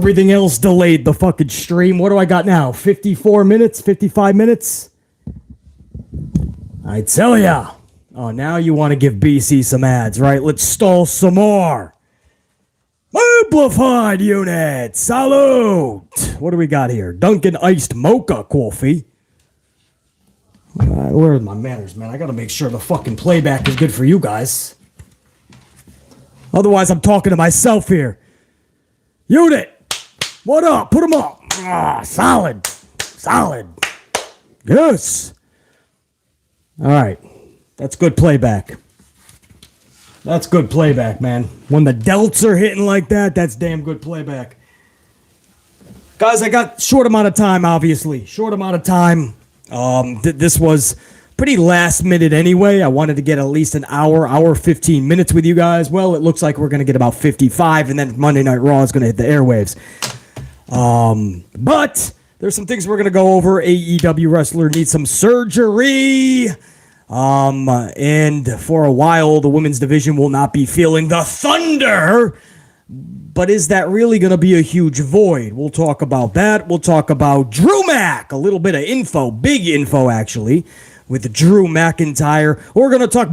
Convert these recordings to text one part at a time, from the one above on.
Everything else delayed the fucking stream. What do I got now? 54 minutes? 55 minutes? I tell ya. Oh, now you want to give BC some ads, right? Let's stall some more. Amplified unit. Salute. What do we got here? Dunkin' Iced Mocha Coffee. Where are my manners, man? I got to make sure the fucking playback is good for you guys. Otherwise, I'm talking to myself here. Unit. What up? Put them up. Solid. Solid. Yes. All right. That's good playback. That's good playback, man. When the delts are hitting like that, that's damn good playback. Guys, I got short amount of time, obviously. Short amount of time. This was pretty last minute anyway. I wanted to get at least an hour 15 minutes with you guys. Well, it looks like we're going to get about 55, and then Monday Night Raw is going to hit the airwaves. But there's some things we're going to go over. AEW Wrestler needs some surgery. And for a while, the women's division will not be feeling the thunder. But is that really going to be a huge void? We'll talk about that. We'll talk about Drew Mac. A little bit of info, big info actually, with Drew McIntyre. We're going to talk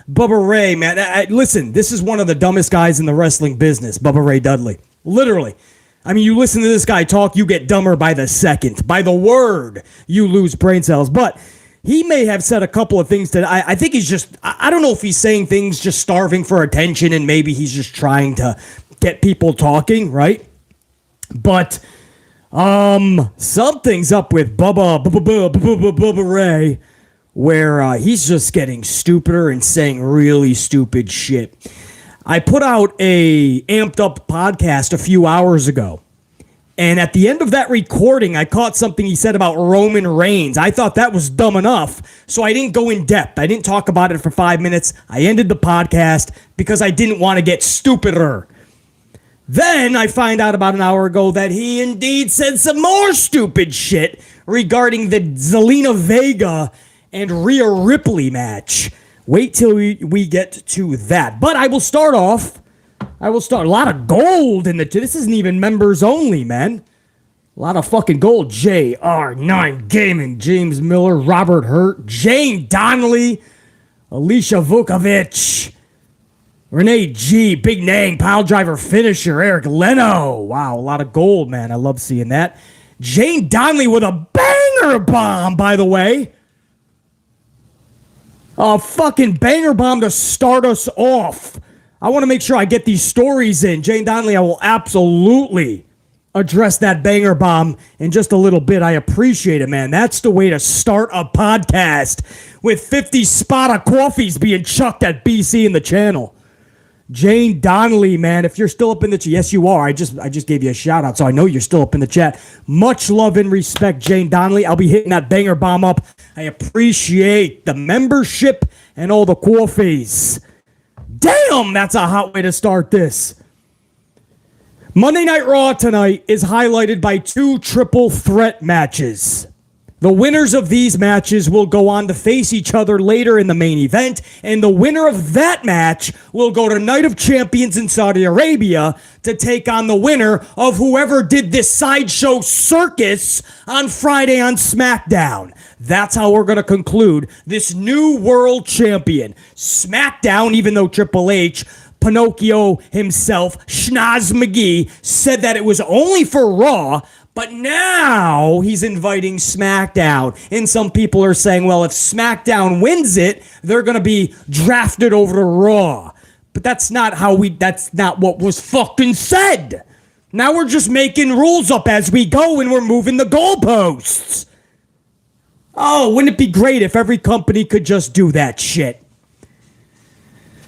Bubba Ray, man. Listen, this is one of the dumbest guys in the wrestling business, Bubba Ray Dudley. Literally. I mean, you listen to this guy talk, you get dumber by the second. By the word, you lose brain cells. But he may have said a couple of things that I think he's just, I don't know if he's saying things just starving for attention and maybe he's just trying to get people talking, right? But something's up with Bubba Ray where he's just getting stupider and saying really stupid shit. I put out a amped up podcast a few hours ago. And at the end of that recording, I caught something he said about Roman Reigns. I thought that was dumb enough, so I didn't go in depth. I didn't talk about it for 5 minutes. I ended the podcast because I didn't want to get stupider. Then I find out about an hour ago that he indeed said some more stupid shit regarding the Zelina Vega and Rhea Ripley match. Wait till we get to that. But I will start off. A lot of gold in the... This isn't even members only, man. A lot of fucking gold. JR9 Gaming, James Miller, Robert Hurt, Jane Donnelly, Alicia Vukovic, Renee G, Big Nang, Piledriver Finisher, Eric Leno. Wow, a lot of gold, man. I love seeing that. Jane Donnelly with a banger bomb, by the way. A fucking banger bomb to start us off. I want to make sure I get these stories in. Jane Donnelly, I will absolutely address that banger bomb in just a little bit. I appreciate it, man. That's the way to start a podcast with 50 Spada coffees being chucked at BC in the channel. Jane Donnelly, man, if you're still up in the chat, yes, you are. I just gave you a shout out, so I know you're still up in the chat. Much love and respect, Jane Donnelly. I'll be hitting that banger bomb up. I appreciate the membership and all the coffees. Damn, that's a hot way to start this. Monday Night Raw tonight is highlighted by 2 triple threat matches. The winners of these matches will go on to face each other later in the main event, and the winner of that match will go to Night of Champions in Saudi Arabia to take on the winner of whoever did this sideshow circus on Friday on SmackDown. That's how we're going to conclude this new world champion. SmackDown, even though Triple H, Pinocchio himself, Schnoz McGee, said that it was only for Raw, but now he's inviting SmackDown. And some people are saying, well, if SmackDown wins it, they're going to be drafted over to Raw. But that's not what was fucking said. Now we're just making rules up as we go and we're moving the goalposts. Oh, wouldn't it be great if every company could just do that shit?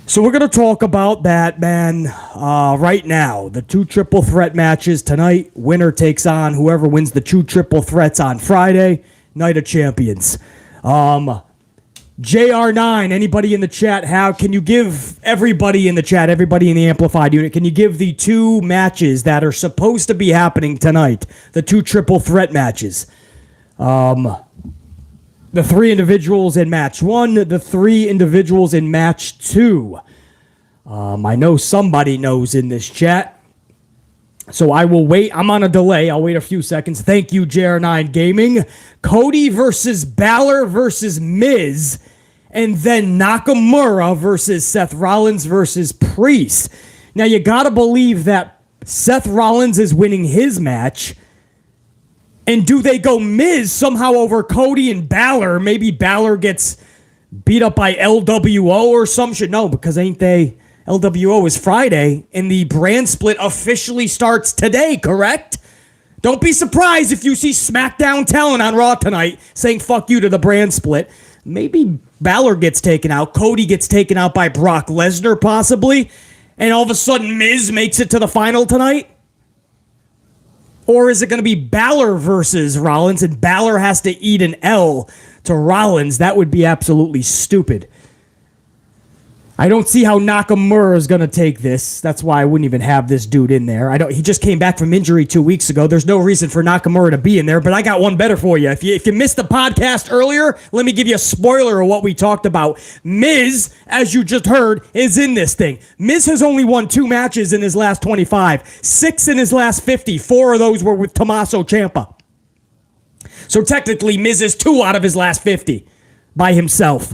So we're going to talk about that, man, right now. The 2 triple threat matches tonight. Winner takes on whoever wins the 2 triple threats on Friday. Night of Champions. JR9, anybody in the chat, can you give everybody in the chat, everybody in the Amplified unit, can you give the 2 matches that are supposed to be happening tonight? The 2 triple threat matches. The 3 individuals in match 1, the 3 individuals in match 2. I know somebody knows in this chat. So I will wait. I'm on a delay. I'll wait a few seconds. Thank you, JR9 Gaming. Cody versus Balor versus Miz. And then Nakamura versus Seth Rollins versus Priest. Now, you got to believe that Seth Rollins is winning his match. And do they go Miz somehow over Cody and Balor? Maybe Balor gets beat up by LWO or some shit. No, because ain't they... LWO is Friday, and the brand split officially starts today, correct? Don't be surprised if you see SmackDown talent on Raw tonight saying fuck you to the brand split. Maybe Balor gets taken out. Cody gets taken out by Brock Lesnar, possibly. And all of a sudden, Miz makes it to the final tonight? Or is it going to be Balor versus Rollins, and Balor has to eat an L to Rollins? That would be absolutely stupid. I don't see how Nakamura is going to take this. That's why I wouldn't even have this dude in there. He just came back from injury 2 weeks ago. There's no reason for Nakamura to be in there, but I got one better for you. If you missed the podcast earlier, let me give you a spoiler of what we talked about. Miz, as you just heard, is in this thing. Miz has only won 2 matches in his last 25, 6 in his last 50. 4 of those were with Tommaso Ciampa. So technically, Miz is 2 out of his last 50 by himself.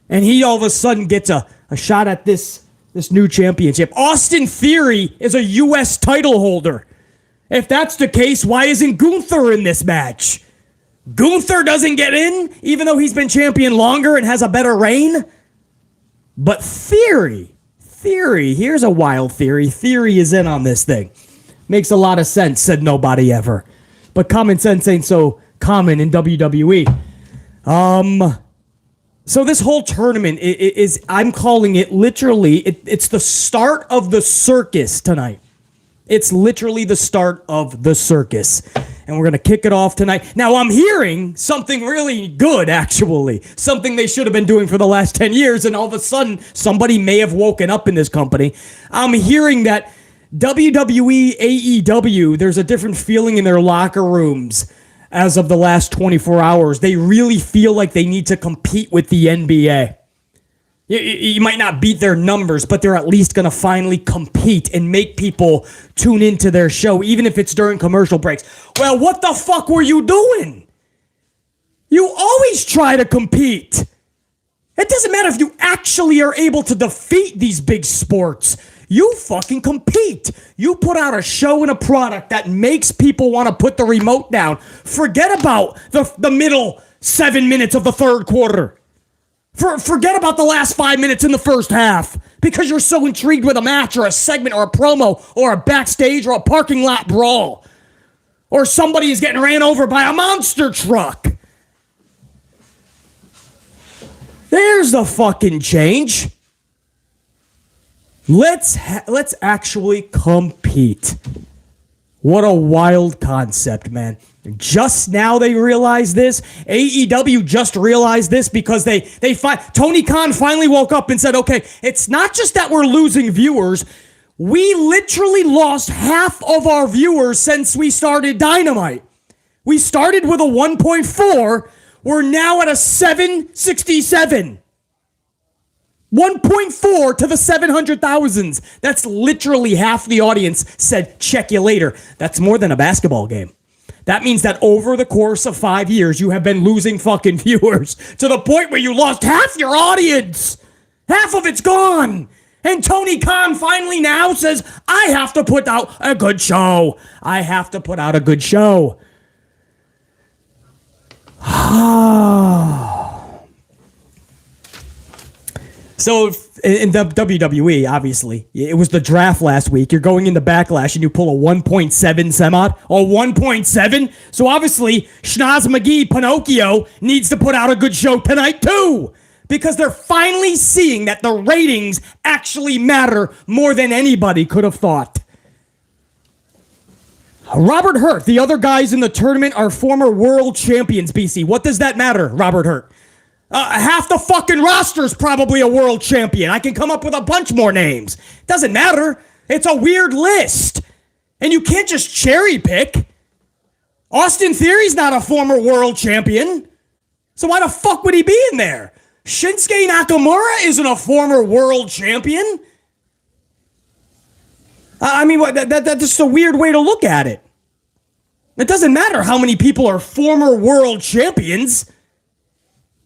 And he all of a sudden gets a shot at this new championship. Austin Theory is a U.S. title holder. If that's the case, why isn't Gunther in this match? Gunther doesn't get in, even though he's been champion longer and has a better reign? But Theory, here's a wild theory. Theory is in on this thing. Makes a lot of sense, said nobody ever. But common sense ain't so common in WWE. So this whole tournament is I'm calling it literally, it's the start of the circus tonight. It's literally the start of the circus. And we're going to kick it off tonight. Now, I'm hearing something really good, actually. Something they should have been doing for the last 10 years, and all of a sudden, somebody may have woken up in this company. I'm hearing that WWE, AEW, there's a different feeling in their locker rooms. As of the last 24 hours, they really feel like they need to compete with the NBA. You might not beat their numbers, but they're at least going to finally compete and make people tune into their show, even if it's during commercial breaks. Well, what the fuck were you doing? You always try to compete. It doesn't matter if you actually are able to defeat these big sports. You fucking compete. You put out a show and a product that makes people want to put the remote down. Forget about the middle 7 minutes of the third quarter. Forget about the last 5 minutes in the first half because you're so intrigued with a match or a segment or a promo or a backstage or a parking lot brawl. Or somebody is getting ran over by a monster truck. There's the fucking change. Let's actually compete. What a wild concept, man. Just now they realized this. AEW just realized this because Tony Khan finally woke up and said, okay, it's not just that we're losing viewers. We literally lost half of our viewers since we started Dynamite. We started with a 1.4. We're now at a 767. 1.4 to the 700,000s. That's literally half the audience said, check you later. That's more than a basketball game. That means that over the course of 5 years, you have been losing fucking viewers to the point where you lost half your audience. Half of it's gone. And Tony Khan finally now says, I have to put out a good show. I have to put out a good show. So in the WWE, obviously, it was the draft last week. You're going into Backlash and you pull a 1.7 semi, or 1.7. So obviously, Schnoz McGee Pinocchio needs to put out a good show tonight too, because they're finally seeing that the ratings actually matter more than anybody could have thought. Robert Hurt, the other guys in the tournament are former world champions, BC. What does that matter, Robert Hurt? Half the fucking roster's probably a world champion. I can come up with a bunch more names. Doesn't matter. It's a weird list. And you can't just cherry pick. Austin Theory's not a former world champion. So why the fuck would he be in there? Shinsuke Nakamura isn't a former world champion. I mean, that's just a weird way to look at it. It doesn't matter how many people are former world champions.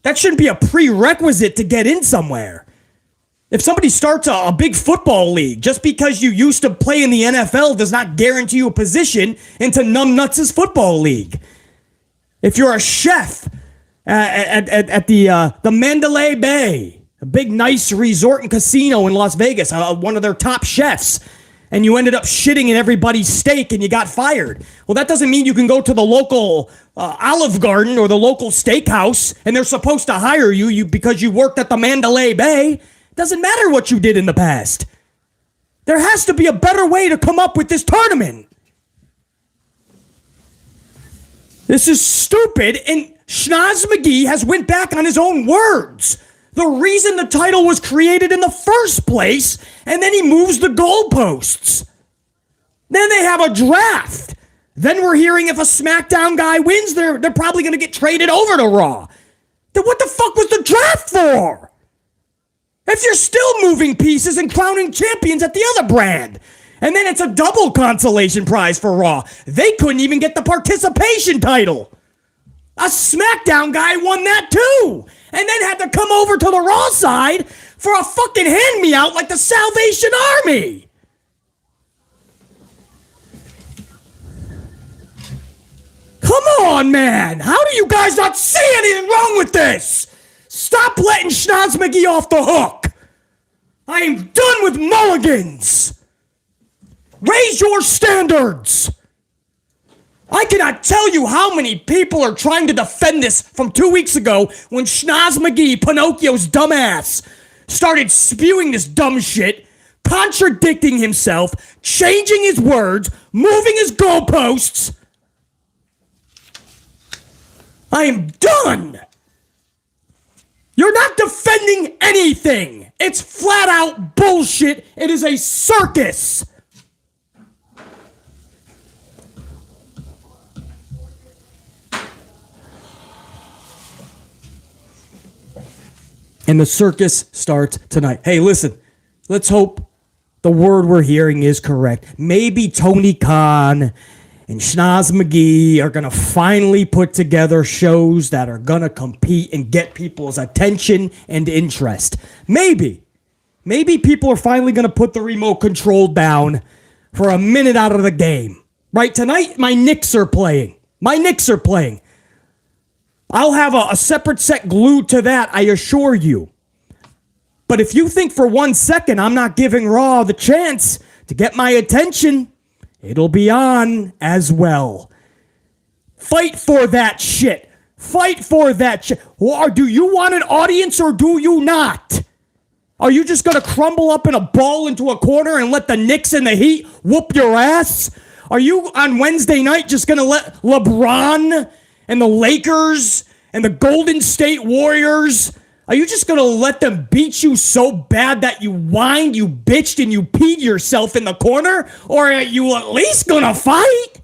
That shouldn't be a prerequisite to get in somewhere. If somebody starts a big football league, just because you used to play in the NFL does not guarantee you a position into Numbnuts' football league. If you're a chef at the Mandalay Bay, a big nice resort and casino in Las Vegas, one of their top chefs, and you ended up shitting in everybody's steak and you got fired. Well, that doesn't mean you can go to the local Olive Garden or the local steakhouse and they're supposed to hire you because you worked at the Mandalay Bay. Doesn't matter what you did in the past. There has to be a better way to come up with this tournament. This is stupid, and Schnoz McGee has went back on his own words. The reason the title was created in the first place, and then he moves the goalposts. Then they have a draft. Then we're hearing if a SmackDown guy wins, they're probably going to get traded over to Raw. Then what the fuck was the draft for? If you're still moving pieces and crowning champions at the other brand. And then it's a double consolation prize for Raw. They couldn't even get the participation title. A SmackDown guy won that too. And then had to come over to the Raw side for a fucking hand-me-out like the Salvation Army. Come on, man. How do you guys not see anything wrong with this? Stop letting Schnoz McGee off the hook. I am done with mulligans. Raise your standards. I cannot tell you how many people are trying to defend this from 2 weeks ago when Schnoz McGee, Pinocchio's dumbass, started spewing this dumb shit, contradicting himself, changing his words, moving his goalposts. I am done. You're not defending anything. It's flat out bullshit. It is a circus. And the circus starts tonight. Hey, listen, let's hope the word we're hearing is correct. Maybe Tony Khan and Schnoz McGee are going to finally put together shows that are going to compete and get people's attention and interest. Maybe people are finally going to put the remote control down for a minute out of the game. Right, tonight, my Knicks are playing. I'll have a separate set glued to that, I assure you. But if you think for 1 second I'm not giving Raw the chance to get my attention, it'll be on as well. Fight for that shit. Or do you want an audience or do you not? Are you just going to crumble up in a ball into a corner and let the Knicks and the Heat whoop your ass? Are you on Wednesday night just going to let LeBron and the Lakers and the Golden State Warriors, are you just going to let them beat you so bad that you whined, you bitched, and you peed yourself in the corner? Or are you at least going to fight?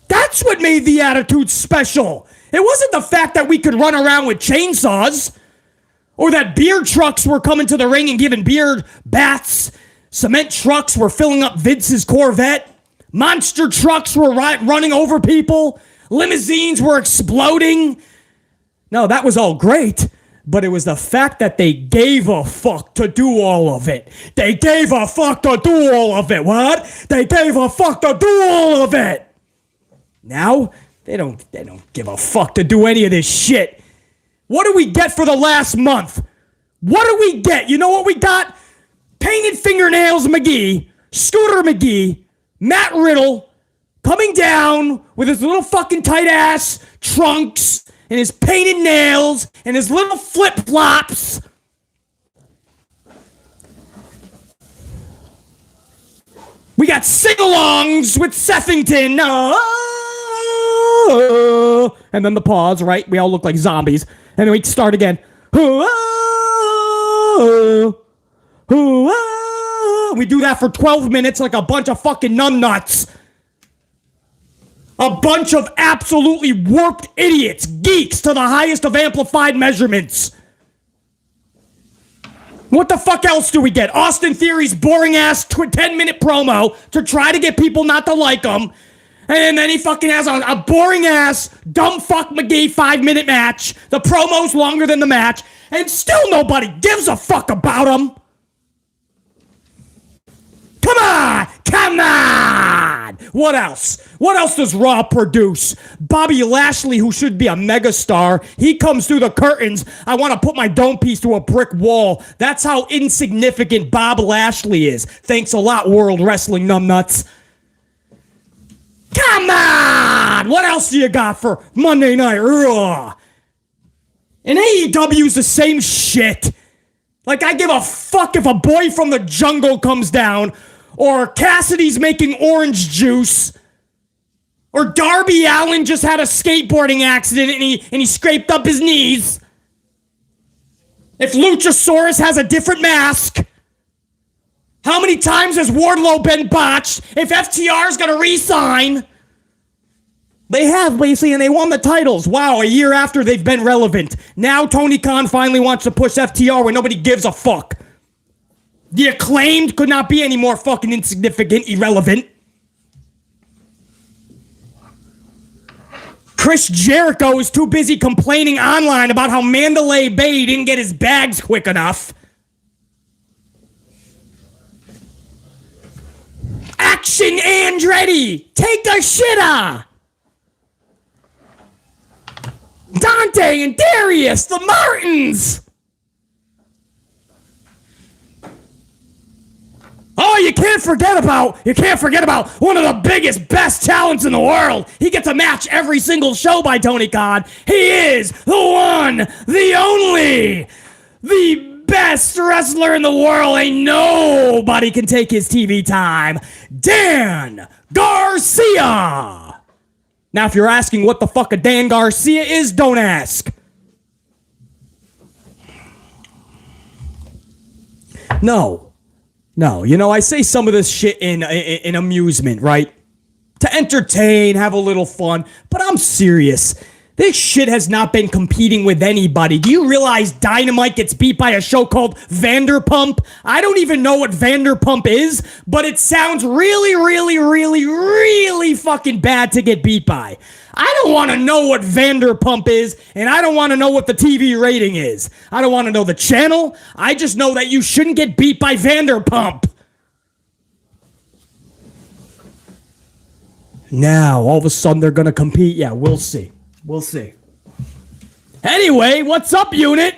That's what made the Attitude special. It wasn't the fact that we could run around with chainsaws or that beer trucks were coming to the ring and giving beer baths. Cement trucks were filling up Vince's Corvette. Monster trucks were running over people. Limousines were exploding. No, that was all great, but it was the fact that they gave a fuck to do all of it. They gave a fuck to do all of it. What? They gave a fuck to do all of it. Now, they don't give a fuck to do any of this shit. What do we get for the last month? What do we get? You know what we got? Painted Fingernails McGee, Scooter McGee, Matt Riddle coming down with his little fucking tight ass trunks and his painted nails and his little flip flops. We got sing-alongs with Sethington. Oh, and then the pause, right? We all look like zombies. And then we start again. Oh, we do that for 12 minutes like a bunch of fucking numbnuts. A bunch of absolutely warped idiots, geeks to the highest of amplified measurements. What the fuck else do we get? Austin Theory's boring-ass 10-minute promo to try to get people not to like him. And then he fucking has a boring-ass, dumb fuck McGee 5-minute match. The promo's longer than the match. And still nobody gives a fuck about him. Come on! Come on! What else? What else does Raw produce? Bobby Lashley, who should be a megastar, he comes through the curtains. I want to put my dome piece to a brick wall. That's how insignificant Bob Lashley is. Thanks a lot, World Wrestling numbnuts. Come on! What else do you got for Monday Night Raw? And AEW's the same shit. Like, I give a fuck if a boy from the jungle comes down, or Cassidy's making orange juice, or Darby Allin just had a skateboarding accident and he scraped up his knees. If Luchasaurus has a different mask. How many times has Wardlow been botched? If FTR's gonna re-sign. They have, basically, and they won the titles. Wow, a year after they've been relevant. Now Tony Khan finally wants to push FTR where nobody gives a fuck. The Acclaimed could not be any more fucking insignificant, irrelevant. Chris Jericho is too busy complaining online about how Mandalay Bay didn't get his bags quick enough. Action Andretti, take a shitter. Dante and Darius, the Martins. Oh, you can't forget about one of the biggest, best talents in the world. He gets a match every single show by Tony Khan. He is the one, the only, the best wrestler in the world. Ain't nobody can take his TV time. Dan Garcia. Now, if you're asking what the fuck a Dan Garcia is, don't ask. No, I say some of this shit in amusement, right? To entertain, have a little fun, but I'm serious. This shit has not been competing with anybody. Do you realize Dynamite gets beat by a show called Vanderpump? I don't even know what Vanderpump is, but it sounds really, really, really, really fucking bad to get beat by. I don't want to know what Vanderpump is, and I don't want to know what the TV rating is. I don't want to know the channel. I just know that you shouldn't get beat by Vanderpump. Now, all of a sudden, they're going to compete. Yeah, we'll see. We'll see. Anyway, what's up, unit?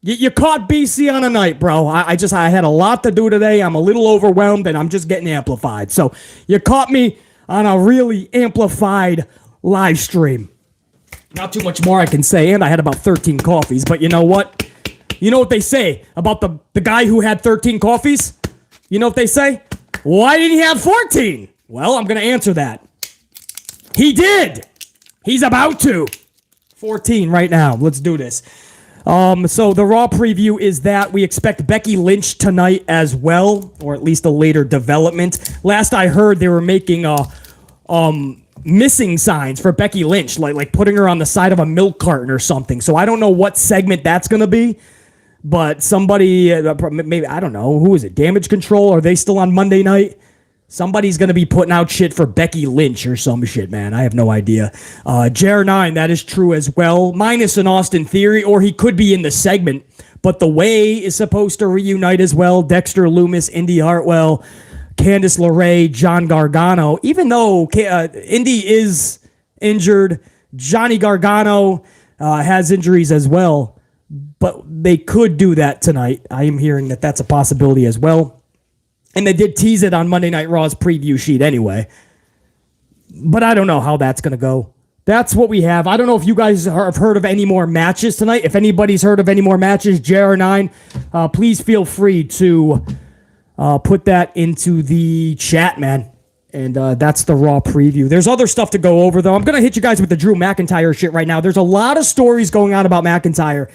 You caught BC on a night, bro. I had a lot to do today. I'm a little overwhelmed, and I'm just getting amplified. So you caught me on a really amplified live stream. Not too much more I can say, and I had about 13 coffees. But you know what? You know what they say about the guy who had 13 coffees? You know what they say? Why did he have 14? Well, I'm going to answer that. He did. He's about to. 14 right now. Let's do this. So the Raw preview is that we expect Becky Lynch tonight as well, or at least a later development. Last I heard, they were making missing signs for Becky Lynch, like putting her on the side of a milk carton or something. So I don't know what segment that's going to be, but somebody, maybe, I don't know, who is it? Damage Control? Are they still on Monday night? Somebody's going to be putting out shit for Becky Lynch or some shit, man. I have no idea. JR9, that is true as well. Minus an Austin Theory, or he could be in the segment. But The Way is supposed to reunite as well. Dexter Lumis, Indy Hartwell, Candice LeRae, John Gargano. Even though Indy is injured, Johnny Gargano has injuries as well. But they could do that tonight. I am hearing that that's a possibility as well. And they did tease it on Monday Night Raw's preview sheet anyway. But I don't know how that's going to go. That's what we have. I don't know if you guys have heard of any more matches tonight. If anybody's heard of any more matches, JR9, please feel free to put that into the chat, man. And that's the Raw preview. There's other stuff to go over, though. I'm going to hit you guys with the Drew McIntyre shit right now. There's a lot of stories going on about McIntyre.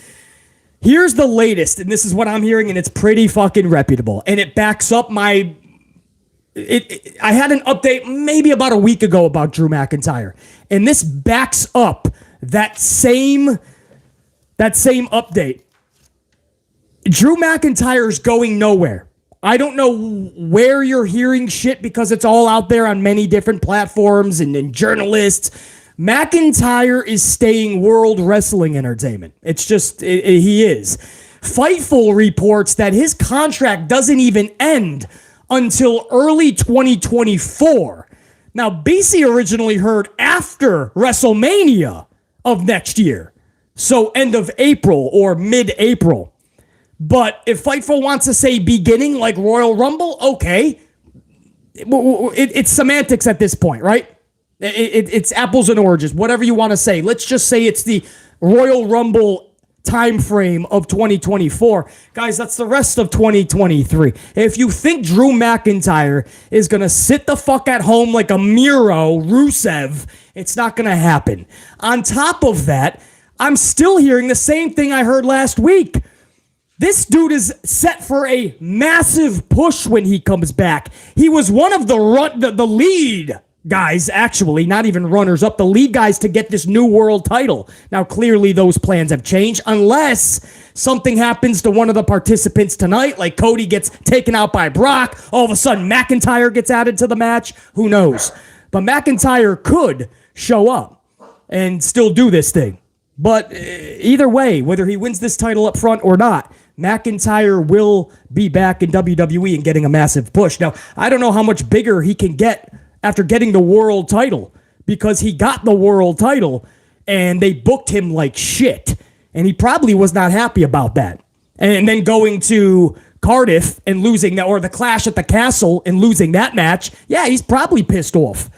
Here's the latest, and this is what I'm hearing, and it's pretty fucking reputable. And it backs up my... I had an update maybe about a week ago about Drew McIntyre. And this backs up that same update. Drew McIntyre's going nowhere. I don't know where you're hearing shit because it's all out there on many different platforms and journalists. McIntyre is staying World Wrestling Entertainment. It's just, he is. Fightful reports that his contract doesn't even end until early 2024. Now, BC originally heard after WrestleMania of next year. So end of April or mid-April. But if Fightful wants to say beginning like Royal Rumble, okay. It's semantics at this point, right? It's apples and oranges, whatever you want to say. Let's just say it's the Royal Rumble time frame of 2024. Guys, that's the rest of 2023. If you think Drew McIntyre is going to sit the fuck at home like a Miro Rusev, it's not going to happen. On top of that, I'm still hearing the same thing I heard last week. This dude is set for a massive push when he comes back. He was one of the lead guys, actually, not even runners up, the lead guys to get this new world title. Now, clearly those plans have changed unless something happens to one of the participants tonight, like Cody gets taken out by Brock. All of a sudden, McIntyre gets added to the match. Who knows? But McIntyre could show up and still do this thing. But either way, whether he wins this title up front or not, McIntyre will be back in WWE and getting a massive push. Now, I don't know how much bigger he can get after getting the world title, because he got the world title and they booked him like shit. And he probably was not happy about that. And then going to Cardiff and losing that, or the Clash at the Castle and losing that match, yeah, he's probably pissed off.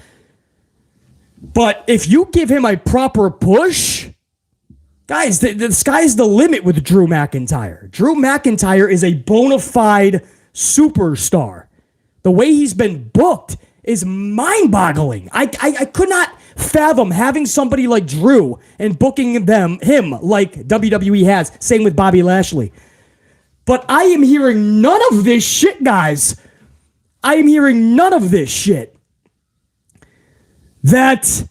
But if you give him a proper push, guys, the sky's the limit with Drew McIntyre. Drew McIntyre is a bona fide superstar. The way he's been booked is mind-boggling. I could not fathom having somebody like Drew and booking him like WWE has. Same with Bobby Lashley. But I am hearing none of this shit, guys. I am hearing none of this shit. That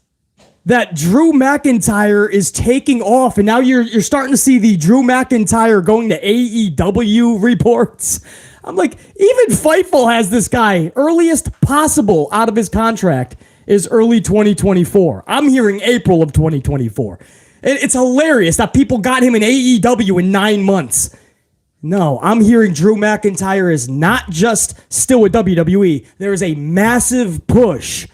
Drew McIntyre is taking off, and now you're starting to see the Drew McIntyre going to AEW reports. I'm like, even Fightful has this guy earliest possible out of his contract is early 2024. I'm hearing April of 2024. It's hilarious that people got him in AEW in 9 months. No, I'm hearing Drew McIntyre is not just still with WWE. There is a massive push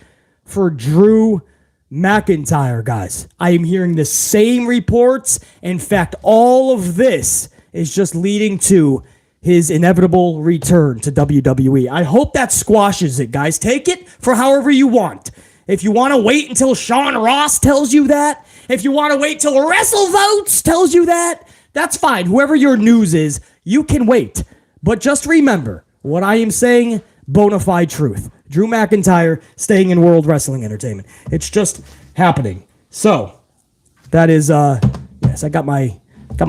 for Drew McIntyre, guys. I am hearing the same reports. In fact, all of this is just leading to his inevitable return to WWE. I hope that squashes it, guys. Take it for however you want. If you want to wait until Sean Ross tells you that, if you want to wait till WrestleVotes tells you that, that's fine. Whoever your news is, you can wait. But just remember, what I am saying, bona fide truth. Drew McIntyre staying in World Wrestling Entertainment. It's just happening. So, that is, yes, I got my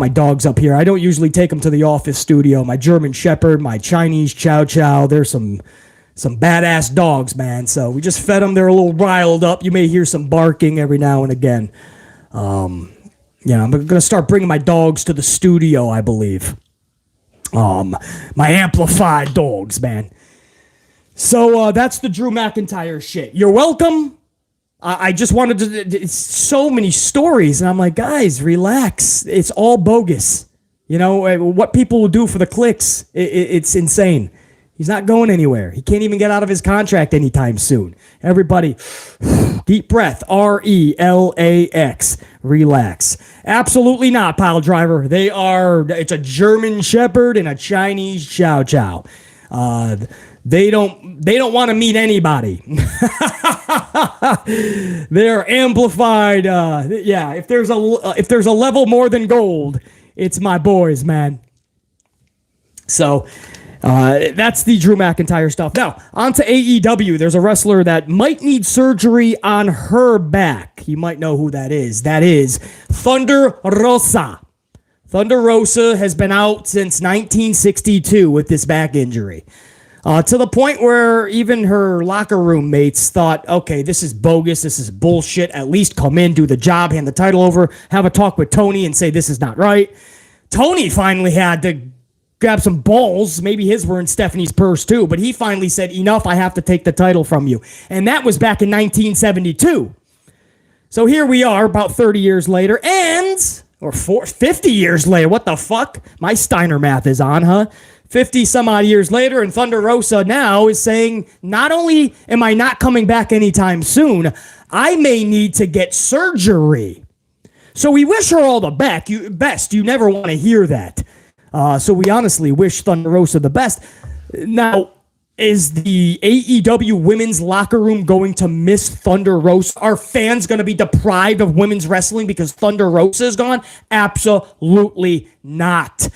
dogs up here. I don't usually take them to the office studio. My German Shepherd, my Chinese Chow Chow. They're some badass dogs, man. So we just fed them. They're a little riled up. You may hear some barking every now and again. I'm going to start bringing my dogs to the studio, I believe. My amplified dogs, man. So that's the Drew McIntyre shit. You're welcome. I just wanted to, it's so many stories, and I'm like, guys, relax. It's all bogus. You know, what people will do for the clicks, it's insane. He's not going anywhere. He can't even get out of his contract anytime soon. Everybody, deep breath, RELAX, relax. Absolutely not, pile driver. It's a German Shepherd and a Chinese Chow Chow. They don't want to meet anybody. They're amplified. If there's a level more than gold, it's my boys, man. So that's the Drew McIntyre stuff. Now, on to AEW. There's a wrestler that might need surgery on her back. You might know who that is. That is Thunder Rosa. Thunder Rosa has been out since 1962 with this back injury. To the point where even her locker room mates thought, okay, this is bogus, this is bullshit, at least come in, do the job, hand the title over, have a talk with Tony and say this is not right. Tony finally had to grab some balls. Maybe his were in Stephanie's purse too, but he finally said, enough, I have to take the title from you. And that was back in 1972. So here we are about 30 years later, or 50 years later. What the fuck? My Steiner math is on, huh? 50 some odd years later, and Thunder Rosa now is saying, not only am I not coming back anytime soon, I may need to get surgery. So we wish her all the best. You never want to hear that. So we honestly wish Thunder Rosa the best. Now, is the AEW women's locker room going to miss Thunder Rosa? Are fans going to be deprived of women's wrestling because Thunder Rosa is gone? Absolutely not.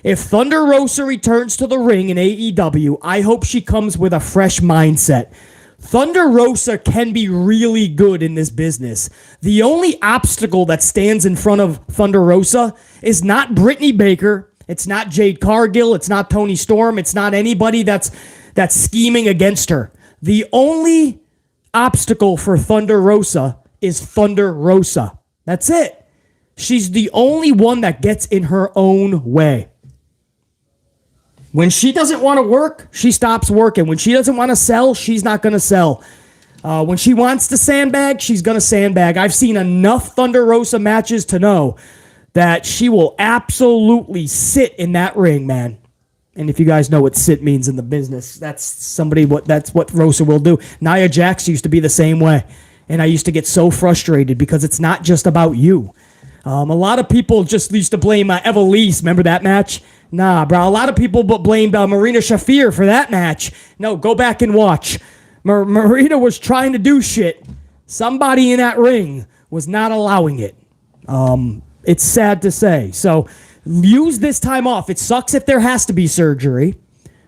If Thunder Rosa returns to the ring in AEW, I hope she comes with a fresh mindset. Thunder Rosa can be really good in this business. The only obstacle that stands in front of Thunder Rosa is not Brittany Baker. It's not Jade Cargill. It's not Toni Storm. It's not anybody that's scheming against her. The only obstacle for Thunder Rosa is Thunder Rosa. That's it. She's the only one that gets in her own way. When she doesn't want to work, she stops working. When she doesn't want to sell, she's not going to sell. When she wants to sandbag, she's going to sandbag. I've seen enough Thunder Rosa matches to know that she will absolutely sit in that ring, man. And if you guys know what sit means in the business, that's what Rosa will do. Nia Jax used to be the same way. And I used to get so frustrated because it's not just about you. A lot of people just used to blame Evilise. Remember that match? Nah, bro. A lot of people blamed Marina Shafir for that match. No, go back and watch. Marina was trying to do shit. Somebody in that ring was not allowing it. It's sad to say. So use this time off. It sucks if there has to be surgery,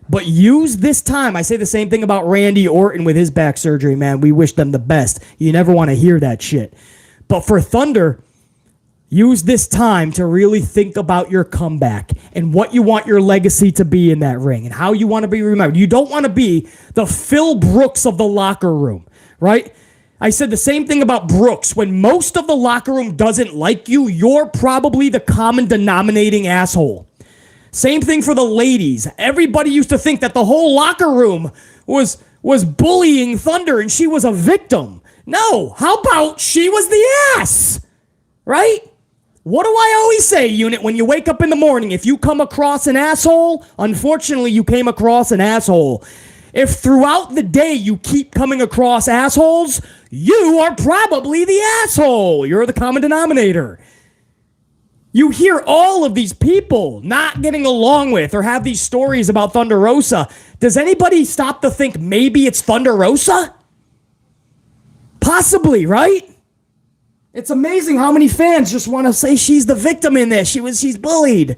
but use this time. I say the same thing about Randy Orton with his back surgery, man. We wish them the best. You never want to hear that shit. But for Thunder, use this time to really think about your comeback and what you want your legacy to be in that ring and how you want to be remembered. You don't want to be the Phil Brooks of the locker room, right? I said the same thing about Brooks. When most of the locker room doesn't like you, you're probably the common denominating asshole. Same thing for the ladies. Everybody used to think that the whole locker room was bullying Thunder and she was a victim. No, how about she was the ass? Right? What do I always say, unit? When you wake up in the morning, if you come across an asshole, unfortunately you came across an asshole. If throughout the day you keep coming across assholes, you are probably the asshole. You're the common denominator. You hear all of these people not getting along with or have these stories about Thunder Rosa. Does anybody stop to think maybe it's Thunder Rosa? Possibly, right? It's amazing how many fans just want to say she's the victim in this. She's bullied.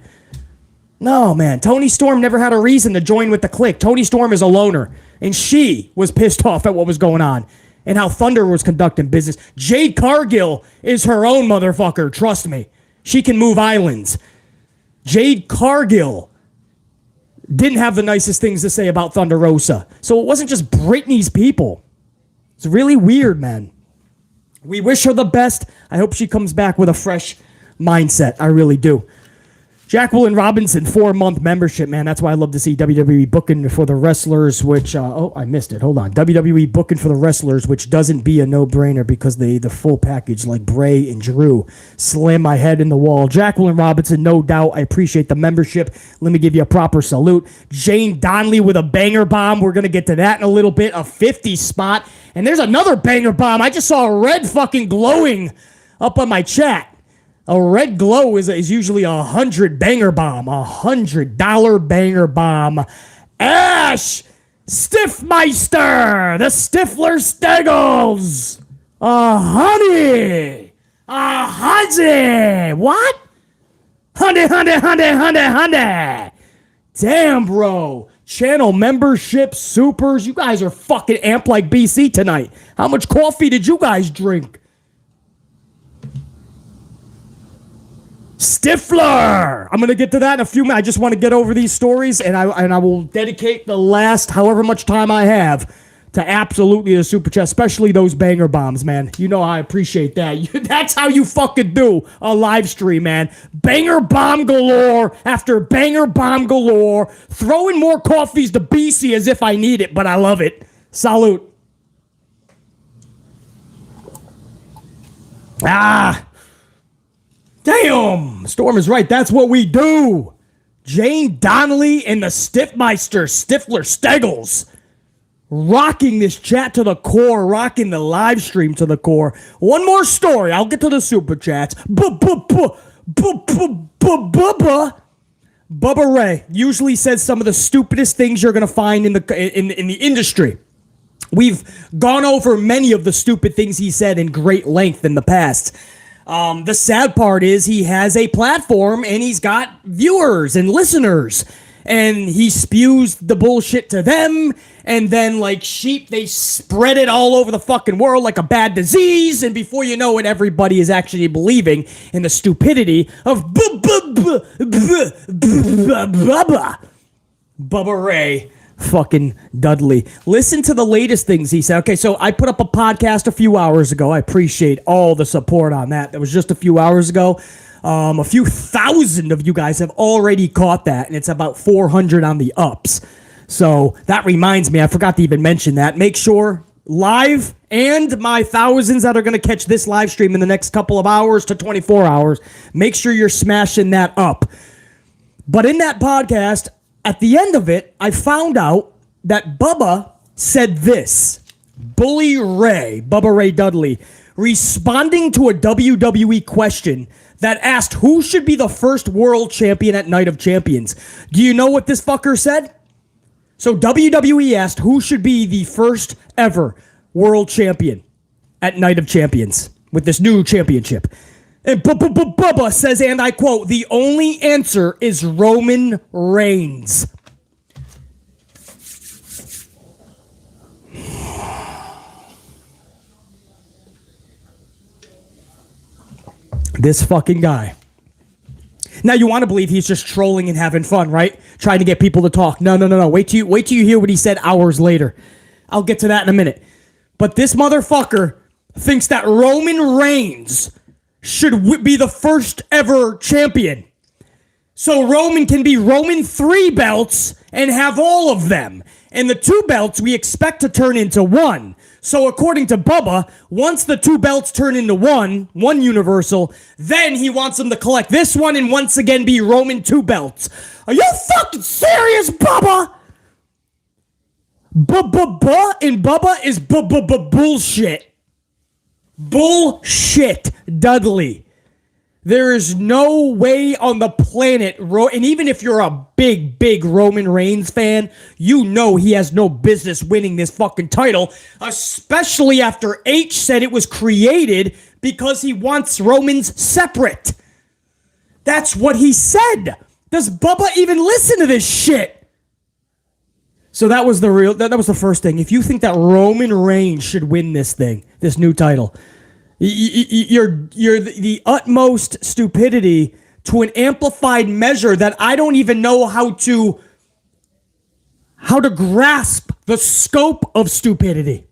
No, man. Toni Storm never had a reason to join with the clique. Toni Storm is a loner, and she was pissed off at what was going on and how Thunder was conducting business. Jade Cargill is her own motherfucker. Trust me. She can move islands. Jade Cargill didn't have the nicest things to say about Thunder Rosa. So it wasn't just Britney's people. It's really weird, man. We wish her the best. I hope she comes back with a fresh mindset. I really do. Jacqueline Robinson, 4-month membership, man. That's why I love to see WWE booking for the wrestlers, which, I missed it. Hold on. WWE booking for the wrestlers, which doesn't be a no-brainer because the full package like Bray and Drew slam my head in the wall. Jacqueline Robinson, no doubt. I appreciate the membership. Let me give you a proper salute. Jane Donnelly with a banger bomb. We're going to get to that in a little bit. A 50 spot. And there's another banger bomb. I just saw a red fucking glowing up on my chat. A red glow is usually a $100 banger bomb. $100 banger bomb. Ash Stiffmeister, the Stifler Steggles. Honey. What? Honey. Damn, bro. Channel membership, supers. You guys are fucking amped like BC tonight. How much coffee did you guys drink? Stifler! I'm going to get to that in a few minutes. I just want to get over these stories, and I will dedicate the last however much time I have to absolutely the super chat, especially those banger bombs, man. You know I appreciate that. That's how you fucking do a live stream, man. Banger bomb galore after banger bomb galore. Throwing more coffees to BC as if I need it, but I love it. Salute. Damn. Storm is right. That's what we do. Jane Donnelly and the Stiffmeister, Stifler Steggles. Rocking this chat to the core, rocking the live stream to the core. One more story. I'll get to the super chats. Bubba Ray usually says some of the stupidest things you're gonna find in the industry. We've gone over many of the stupid things he said in great length in the past. The sad part is he has a platform and he's got viewers and listeners, and he spews the bullshit to them, and then like sheep, they spread it all over the fucking world like a bad disease, and before you know it, everybody is actually believing in the stupidity of Bubba Ray fucking Dudley. Listen to the latest things he said. Okay, so I put up a podcast a few hours ago. I appreciate all the support on that. That was just a few hours ago. A few thousand of you guys have already caught that, and it's about 400 on the ups. So that reminds me, I forgot to even mention that. Make sure live and my thousands that are going to catch this live stream in the next couple of hours to 24 hours, make sure you're smashing that up. But in that podcast, at the end of it, I found out that Bubba said this. Bubba Ray Dudley, responding to a WWE question that asked who should be the first world champion at Night of Champions. Do you know what this fucker said? So WWE asked who should be the first ever world champion at Night of Champions with this new championship. And Bubba says, and I quote, the only answer is Roman Reigns. This fucking guy. Now you want to believe he's just trolling and having fun, right? Trying to get people to talk. No. Wait till you hear what he said hours later. I'll get to that in a minute. But this motherfucker thinks that Roman Reigns should be the first ever champion. So Roman can be Roman 3 belts and have all of them. And the 2 belts we expect to turn into 1. So according to Bubba, once the 2 belts turn into one universal, then he wants them to collect this one and once again be Roman 2 belts. Are you fucking serious, Bubba? Bubba is bullshit. Bullshit, Dudley. There is no way on the planet, and even if you're a big Roman Reigns fan, you know he has no business winning this fucking title, especially after H said it was created because he wants Romans separate. That's what he said. Does Bubba even listen to this shit? So that was the first thing. If you think that Roman Reigns should win this thing, this new title, you're the utmost stupidity to an amplified measure that I don't even know how to grasp the scope of stupidity.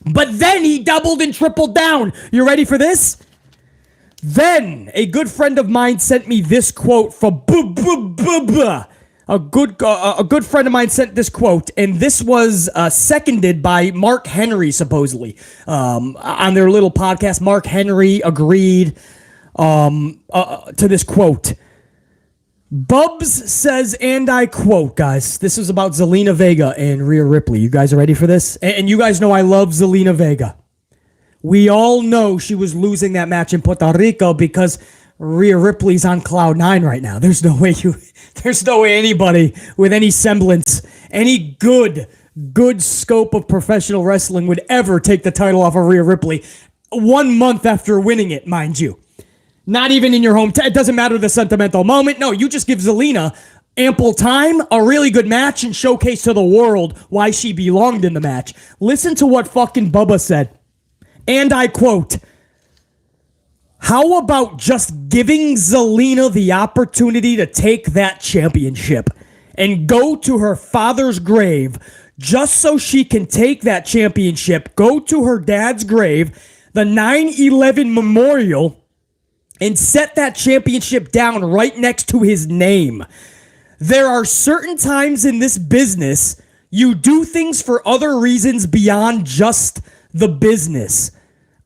But then he doubled and tripled down. You ready for this? Then a good friend of mine sent me this quote from a good friend of mine sent this quote, and this was seconded by Mark Henry, supposedly. On their little podcast, Mark Henry agreed to this quote. Bubs says, and I quote, guys, this is about Zelina Vega and Rhea Ripley. You guys are ready for this? And you guys know I love Zelina Vega. We all know she was losing that match in Puerto Rico because Rhea Ripley's on cloud 9 right now. There's no way anybody with any semblance, any good scope of professional wrestling would ever take the title off of Rhea Ripley 1 month after winning it, mind you. Not even in your hometown. It doesn't matter the sentimental moment. No, you just give Zelina ample time, a really good match, and showcase to the world why she belonged in the match. Listen to what fucking Bubba said. And I quote, how about just giving Zelina the opportunity to take that championship and go to her father's grave just so she can take that championship, go to her dad's grave, the 9/11 memorial, and set that championship down right next to his name. There are certain times in this business you do things for other reasons beyond just the business.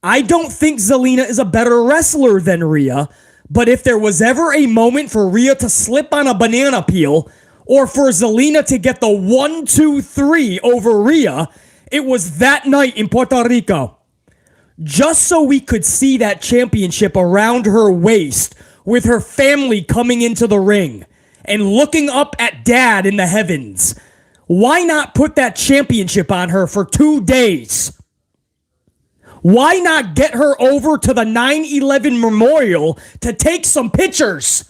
I don't think Zelina is a better wrestler than Rhea, but if there was ever a moment for Rhea to slip on a banana peel or for Zelina to get the 1-2-3 over Rhea, it was that night in Puerto Rico. Just so we could see that championship around her waist with her family coming into the ring and looking up at Dad in the heavens. Why not put that championship on her for 2 days? Why not get her over to the 9/11 memorial to take some pictures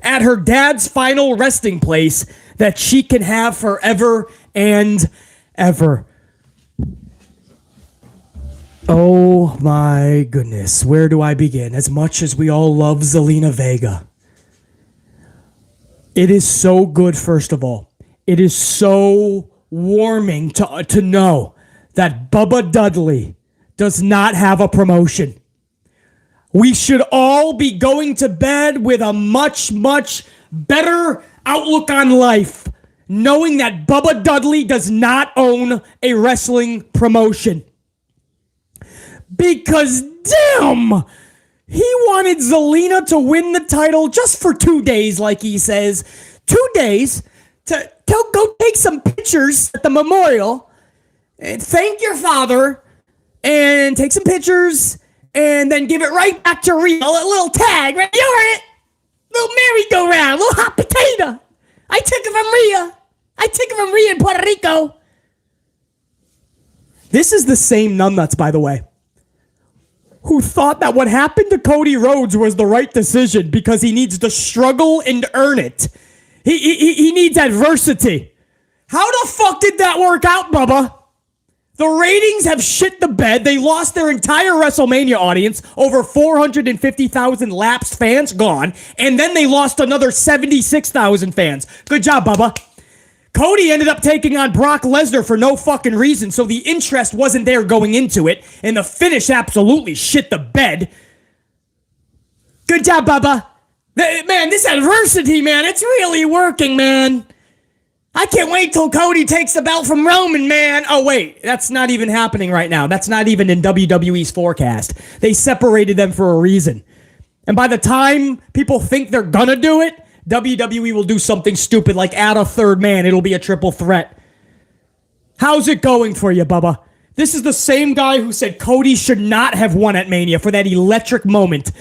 at her dad's final resting place that she can have forever and ever? Oh my goodness, where do I begin? As much as we all love Zelina Vega, it is so good, first of all. It is so warming to know that Bubba Dudley does not have a promotion. We should all be going to bed with a much, much better outlook on life, knowing that Bubba Dudley does not own a wrestling promotion. Because, damn, he wanted Zelina to win the title just for 2 days, like he says. 2 days to go take some pictures at the memorial and thank your father and take some pictures and then give it right back to Rhea. A little tag, right? You're it. Little merry-go-round, little hot potato. I took it from Rhea. I took it from Rhea in Puerto Rico. This is the same numbnuts, by the way, who thought that what happened to Cody Rhodes was the right decision because he needs to struggle and earn it. He needs adversity. How the fuck did that work out, Bubba? The ratings have shit the bed. They lost their entire WrestleMania audience, over 450,000 lapsed fans gone, and then they lost another 76,000 fans. Good job, Bubba. Cody ended up taking on Brock Lesnar for no fucking reason, so the interest wasn't there going into it, and the finish absolutely shit the bed. Good job, Bubba. Man, this adversity, man, it's really working, man. I can't wait till Cody takes the belt from Roman, man. Oh, wait, that's not even happening right now. That's not even in WWE's forecast. They separated them for a reason. And by the time people think they're gonna do it, WWE will do something stupid like add a third man. It'll be a triple threat. How's it going for you, Bubba? This is the same guy who said Cody should not have won at Mania for that electric moment.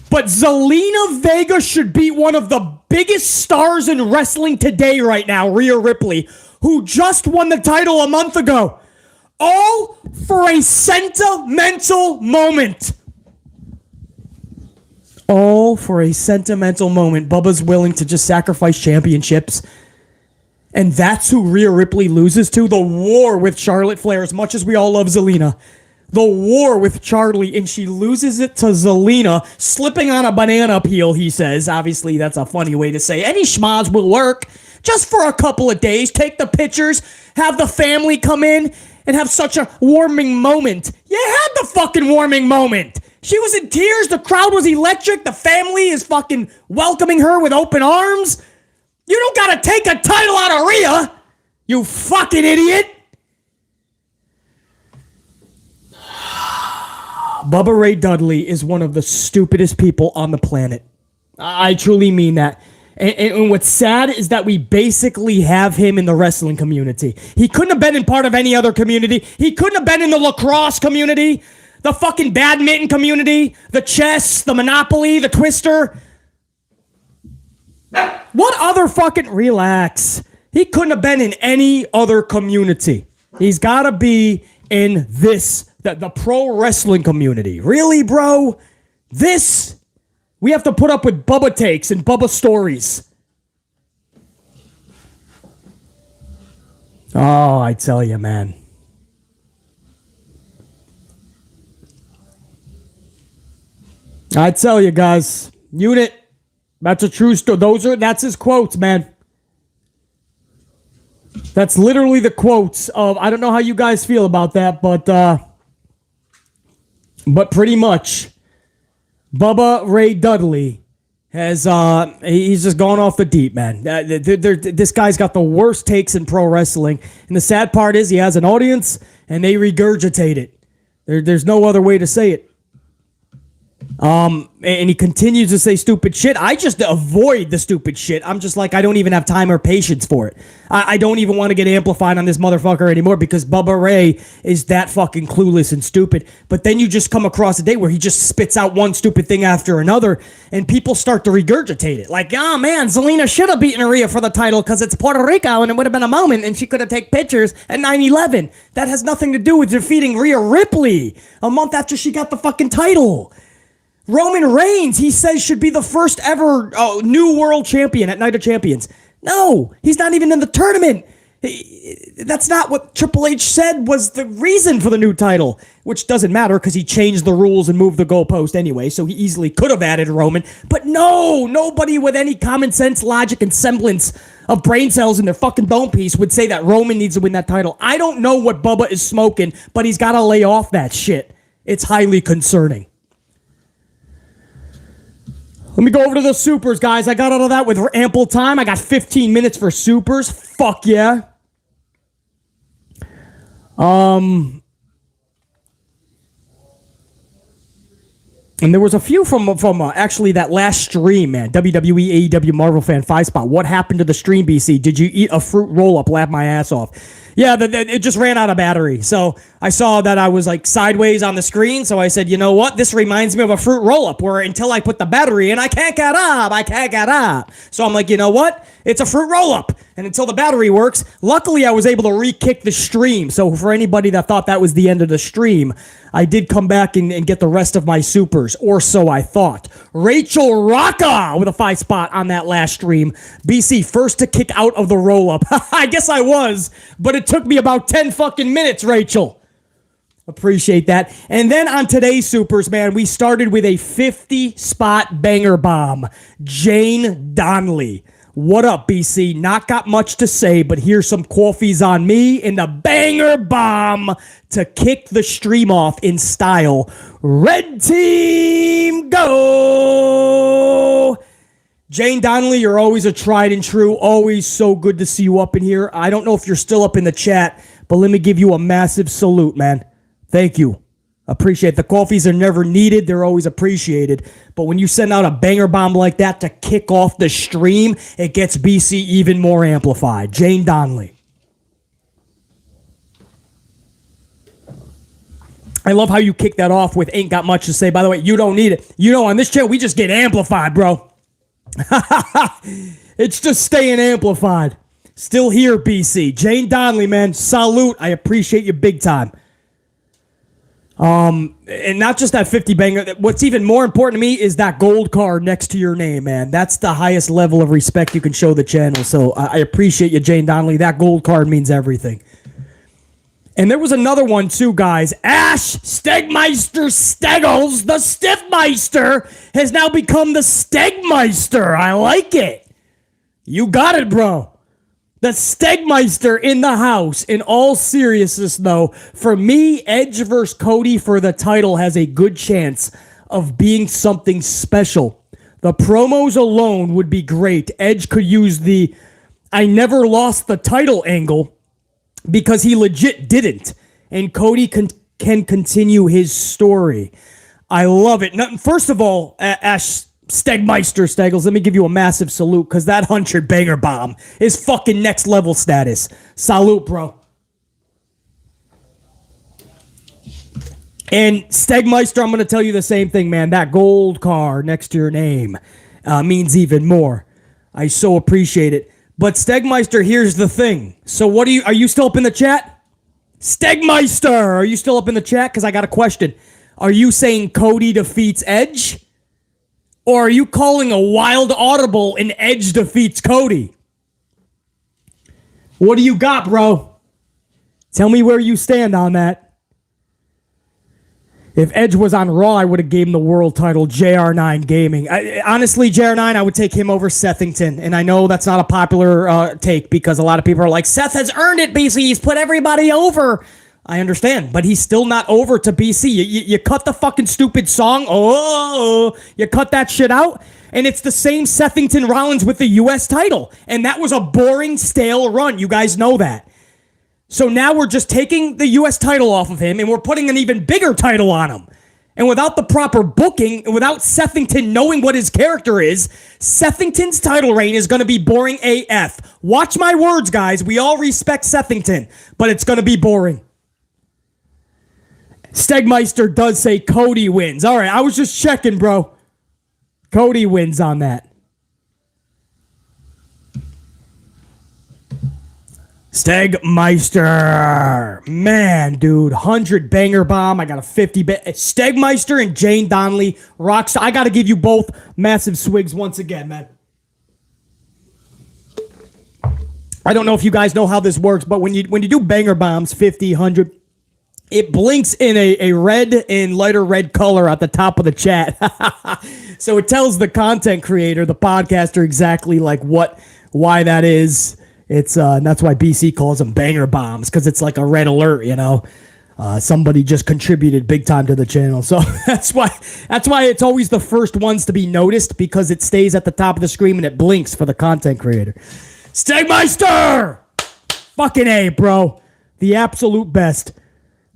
But Zelina Vega should beat one of the biggest stars in wrestling today right now, Rhea Ripley, who just won the title a month ago. All for a sentimental moment. All for a sentimental moment. Bubba's willing to just sacrifice championships. And that's who Rhea Ripley loses to. The war with Charlotte Flair, as much as we all love Zelina. The war with Charlie, and she loses it to Zelina, slipping on a banana peel, he says. Obviously, that's a funny way to say any schmoz will work. Just for a couple of days, take the pictures, have the family come in, and have such a warming moment. You had the fucking warming moment. She was in tears. The crowd was electric. The family is fucking welcoming her with open arms. You don't gotta take a title out of Rhea, you fucking idiot. Bubba Ray Dudley is one of the stupidest people on the planet. I truly mean that. And what's sad is that we basically have him in the wrestling community. He couldn't have been in part of any other community. He couldn't have been in the lacrosse community, the fucking badminton community, the chess, the Monopoly, the Twister. What other fucking... Relax. He couldn't have been in any other community. He's got to be in this... The pro wrestling community. Really, bro? This? We have to put up with Bubba takes and Bubba stories. Oh, I tell you, man. I tell you, guys. Unit. That's a true story. That's his quotes, man. That's literally the quotes of, I don't know how you guys feel about that, but pretty much Bubba Ray Dudley has, he's just gone off the deep, man. This guy's got the worst takes in pro wrestling. And the sad part is he has an audience and they regurgitate it. There's no other way to say it. And he continues to say stupid shit. I just avoid the stupid shit. I'm just like, I don't even have time or patience for it. I don't even want to get amplified on this motherfucker anymore because Bubba Ray is that fucking clueless and stupid. But then you just come across a day where he just spits out one stupid thing after another and people start to regurgitate it. Like, oh man, Zelina should have beaten Rhea for the title because it's Puerto Rico and it would have been a moment and she could have taken pictures at 9/11. That has nothing to do with defeating Rhea Ripley a month after she got the fucking title. Roman Reigns, he says, should be the first ever new world champion at Night of Champions. No, he's not even in the tournament. That's not what Triple H said was the reason for the new title, which doesn't matter because he changed the rules and moved the goalpost anyway, so he easily could have added Roman. But no, nobody with any common sense, logic, and semblance of brain cells in their fucking bone piece would say that Roman needs to win that title. I don't know what Bubba is smoking, but he's got to lay off that shit. It's highly concerning. Let me go over to the supers, guys. I got out of that with ample time. I got 15 minutes for supers. Fuck yeah. And there was a few from actually that last stream, man. WWE AEW Marvel Fan 5 spot. What happened to the stream, BC? Did you eat a fruit roll-up? Laugh my ass off. Yeah, it just ran out of battery. So I saw that I was like sideways on the screen. So I said, you know what? This reminds me of a fruit roll-up where until I put the battery in, I can't get up. So I'm like, you know what? It's a fruit roll-up. And until the battery works, luckily I was able to re-kick the stream. So for anybody that thought that was the end of the stream, I did come back and get the rest of my supers, or so I thought. Rachel Rocca with a 5 spot on that last stream. BC, first to kick out of the roll-up. I guess I was, but it took me about 10 fucking minutes, Rachel. Appreciate that. And then on today's supers, man, we started with a 50-spot banger bomb. Jane Donnelly. What up, BC? Not got much to say, but here's some coffees on me in the banger bomb to kick the stream off in style. Red team, go! Jane Donnelly, you're always a tried and true. Always so good to see you up in here. I don't know if you're still up in the chat, but let me give you a massive salute, man. Thank you. Appreciate it. The coffees are never needed. They're always appreciated. But when you send out a banger bomb like that to kick off the stream, it gets BC even more amplified. Jane Donnelly. I love how you kick that off with ain't got much to say. By the way, you don't need it. You know, on this channel, we just get amplified, bro. It's just staying amplified. Still here, BC. Jane Donnelly, man. Salute. I appreciate you big time. And not just that 50 banger. What's even more important to me is that gold card next to your name, man. That's the highest level of respect you can show the channel. So I appreciate you, Jane Donnelly. That gold card means everything. And there was another one too, guys. Ash Stegmeister Steggles, the Stiffmeister, has now become the Stegmeister. I like it. You got it, bro. The Stegmeister in the house. In all seriousness, though, for me, Edge versus Cody for the title has a good chance of being something special. The promos alone would be great. Edge could use the I never lost the title angle because he legit didn't. And Cody can continue his story. I love it. Now, first of all, Ash Stegmeister Steggles, let me give you a massive salute because that 100 banger bomb is fucking next level status. Salute, bro. And Stegmeister, I'm going to tell you the same thing, man. That gold card next to your name means even more. I so appreciate it. But Stegmeister, here's the thing. So are you still up in the chat? Stegmeister, are you still up in the chat? Because I got a question. Are you saying Cody defeats Edge? Or are you calling a wild audible and Edge defeats Cody? What do you got, bro? Tell me where you stand on that. If Edge was on Raw, I would have gave him the world title, JR9 Gaming. Honestly, JR9, I would take him over Sethington. And I know that's not a popular take because a lot of people are like, Seth has earned it, BC. He's put everybody over. I understand, but he's still not over to BC. You cut the fucking stupid song. Oh, you cut that shit out. And it's the same Sethington Rollins with the U.S. title. And that was a boring, stale run. You guys know that. So now we're just taking the U.S. title off of him and we're putting an even bigger title on him. And without the proper booking, and without Sethington knowing what his character is, Sethington's title reign is going to be boring AF. Watch my words, guys. We all respect Sethington, but it's going to be boring. Stegmeister does say Cody wins. All right, I was just checking, bro. Cody wins on that. Stegmeister. Man, dude. 100 banger bomb. I got a 50. Stegmeister and Jane Donnelly. Rockstar. I got to give you both massive swigs once again, man. I don't know if you guys know how this works, but when you do banger bombs, 50, 100, it blinks in a red and lighter red color at the top of the chat. So it tells the content creator, the podcaster, exactly like why that is. It's that's why BC calls them banger bombs, because it's like a red alert, you know. Somebody just contributed big time to the channel, so that's why it's always the first ones to be noticed, because it stays at the top of the screen and it blinks for the content creator. Stegmeister, fucking A, bro, the absolute best.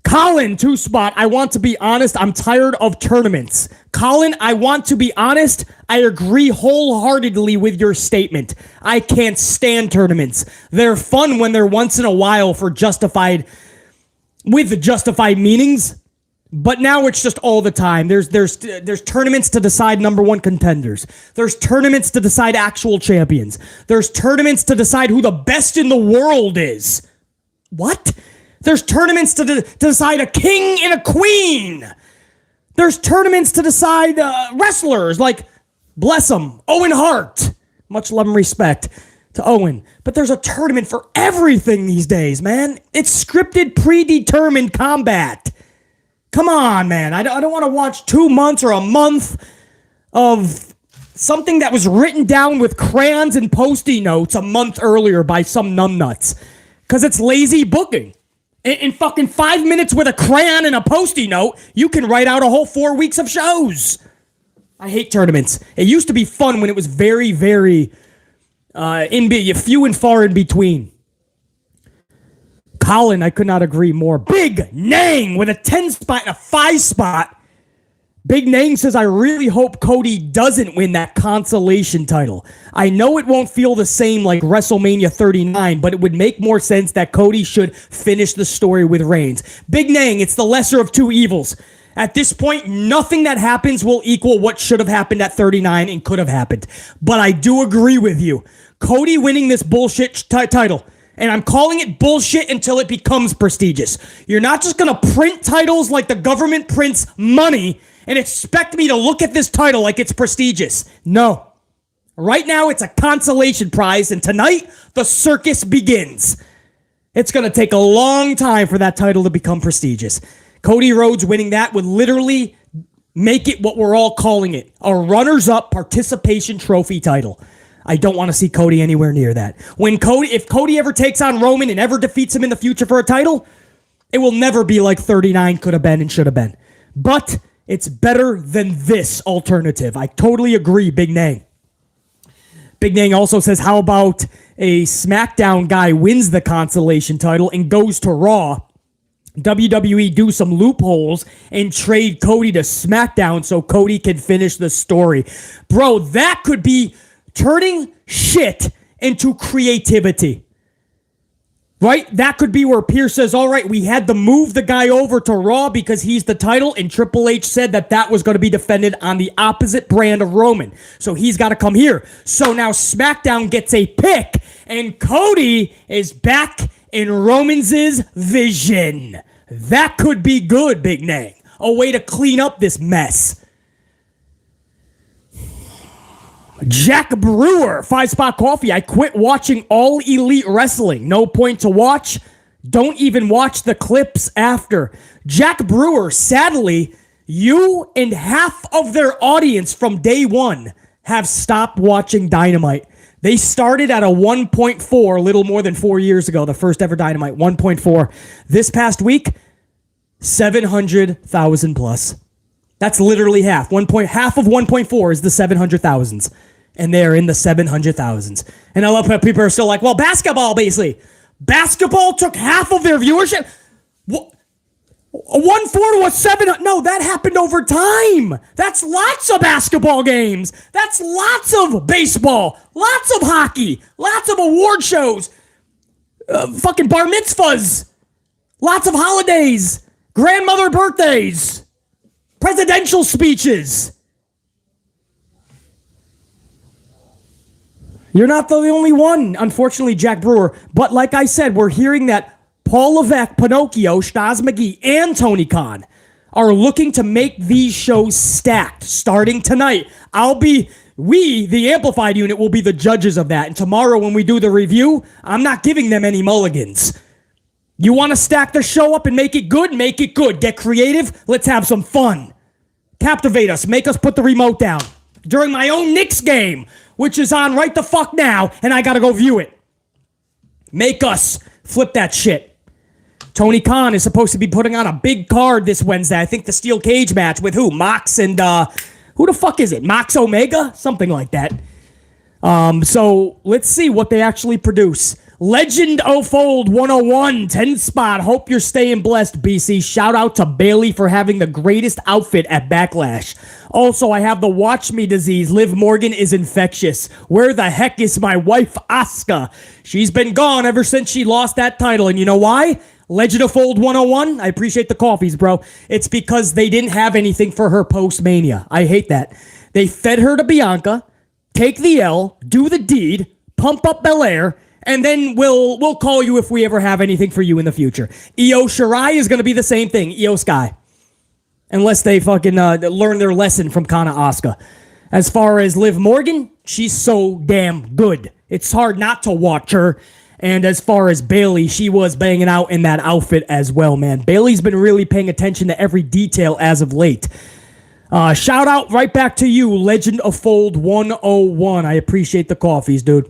Colin, 2-spot. I want to be honest, I'm tired of tournaments. Colin, I want to be honest, I agree wholeheartedly with your statement. I can't stand tournaments. They're fun when they're once in a while with justified meanings, but now it's just all the time. There's tournaments to decide number one contenders. There's tournaments to decide actual champions. There's tournaments to decide who the best in the world is. What? There's tournaments to decide a king and a queen. There's tournaments to decide wrestlers like, bless him, Owen Hart. Much love and respect to Owen. But there's a tournament for everything these days, man. It's scripted, predetermined combat. Come on, man. I don't want to watch 2 months or a month of something that was written down with crayons and Post-it notes a month earlier by some numbnuts. Because it's lazy booking. In fucking 5 minutes with a crayon and a Post-it note, you can write out a whole 4 weeks of shows. I hate tournaments. It used to be fun when it was very, very few and far in between. Colin, I could not agree more. Big Nang with a 10-spot and a 5-spot. Big Nang says, I really hope Cody doesn't win that consolation title. I know it won't feel the same like WrestleMania 39, but it would make more sense that Cody should finish the story with Reigns. Big Nang, it's the lesser of two evils. At this point, nothing that happens will equal what should have happened at 39 and could have happened. But I do agree with you. Cody winning this bullshit title, and I'm calling it bullshit until it becomes prestigious. You're not just going to print titles like the government prints money and expect me to look at this title like it's prestigious. No. Right now, it's a consolation prize, and tonight, the circus begins. It's going to take a long time for that title to become prestigious. Cody Rhodes winning that would literally make it what we're all calling it, a runners-up participation trophy title. I don't want to see Cody anywhere near that. If Cody ever takes on Roman and ever defeats him in the future for a title, it will never be like 39 could have been and should have been. But it's better than this alternative. I totally agree, Big Nang. Big Nang also says, how about a SmackDown guy wins the consolation title and goes to Raw? WWE do some loopholes and trade Cody to SmackDown so Cody can finish the story. Bro, that could be turning shit into creativity. Right? That could be where Pierce says, all right, we had to move the guy over to Raw because he's the title, and Triple H said that was going to be defended on the opposite brand of Roman. So he's got to come here. So now SmackDown gets a pick, and Cody is back in Roman's vision. That could be good, Big Nang. A way to clean up this mess. Jack Brewer, 5-spot coffee. I quit watching All Elite Wrestling. No point to watch. Don't even watch the clips after. Jack Brewer, sadly, You and half of their audience from day one have stopped watching Dynamite. They started at a 1.4 a little more than 4 years ago, the first ever Dynamite, 1.4. This past week, 700,000 plus. That's literally half. Half of 1.4 is the 700,000s. And they're in the 700,000s. And I love how people are still like, well, basketball, basically. Basketball took half of their viewership. What? A 1.4 to a 7. No, that happened over time. That's lots of basketball games. That's lots of baseball. Lots of hockey. Lots of award shows. Fucking bar mitzvahs. Lots of holidays. Grandmother birthdays. Presidential speeches. You're not the only one, unfortunately, Jack Brewer. But like I said, we're hearing that Paul Levesque, Pinocchio, Stas McGee, and Tony Khan are looking to make these shows stacked starting tonight. We, the Amplified unit, will be the judges of that. And tomorrow when we do the review, I'm not giving them any mulligans. You want to stack the show up and make it good? Make it good. Get creative. Let's have some fun. Captivate us. Make us put the remote down. During my own Knicks game, which is on right the fuck now, and I got to go view it. Make us flip that shit. Tony Khan is supposed to be putting on a big card this Wednesday. I think the steel cage match with who? Mox and, who the fuck is it? Mox Omega? Something like that. So let's see what they actually produce. Legend of Fold 101, 10 spot. Hope you're staying blessed, BC. Shout out to Bailey for having the greatest outfit at Backlash. Also, I have the Watch Me disease. Liv Morgan is infectious. Where the heck is my wife, Asuka? She's been gone ever since she lost that title. And you know why? Legend of Fold 101, I appreciate the coffees, bro. It's because they didn't have anything for her post-Mania. I hate that. They fed her to Bianca, take the L, do the deed, pump up Belair, and then we'll call you if we ever have anything for you in the future. Io Shirai is going to be the same thing, Io Sky. Unless they fucking learn their lesson from Kana Asuka. As far as Liv Morgan, she's so damn good. It's hard not to watch her. And as far as Bailey, she was banging out in that outfit as well, man. Bailey's been really paying attention to every detail as of late. Shout out right back to you, Legend of Fold 101. I appreciate the coffees, dude.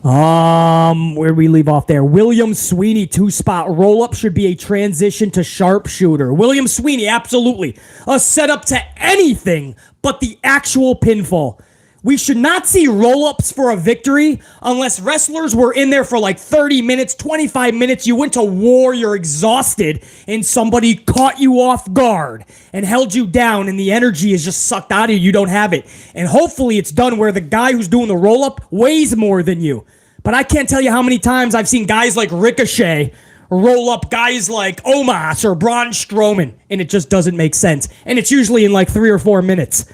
Where'd we leave off there? William Sweeney, 2-spot roll-up should be a transition to sharpshooter. William Sweeney, absolutely. A setup to anything but the actual pinfall. We should not see roll-ups for a victory unless wrestlers were in there for like 30 minutes, 25 minutes. You went to war, you're exhausted, and somebody caught you off guard and held you down, and the energy is just sucked out of you. You don't have it. And hopefully it's done where the guy who's doing the roll-up weighs more than you. But I can't tell you how many times I've seen guys like Ricochet roll up guys like Omos or Braun Strowman, and it just doesn't make sense. And it's usually in like 3 or 4 minutes.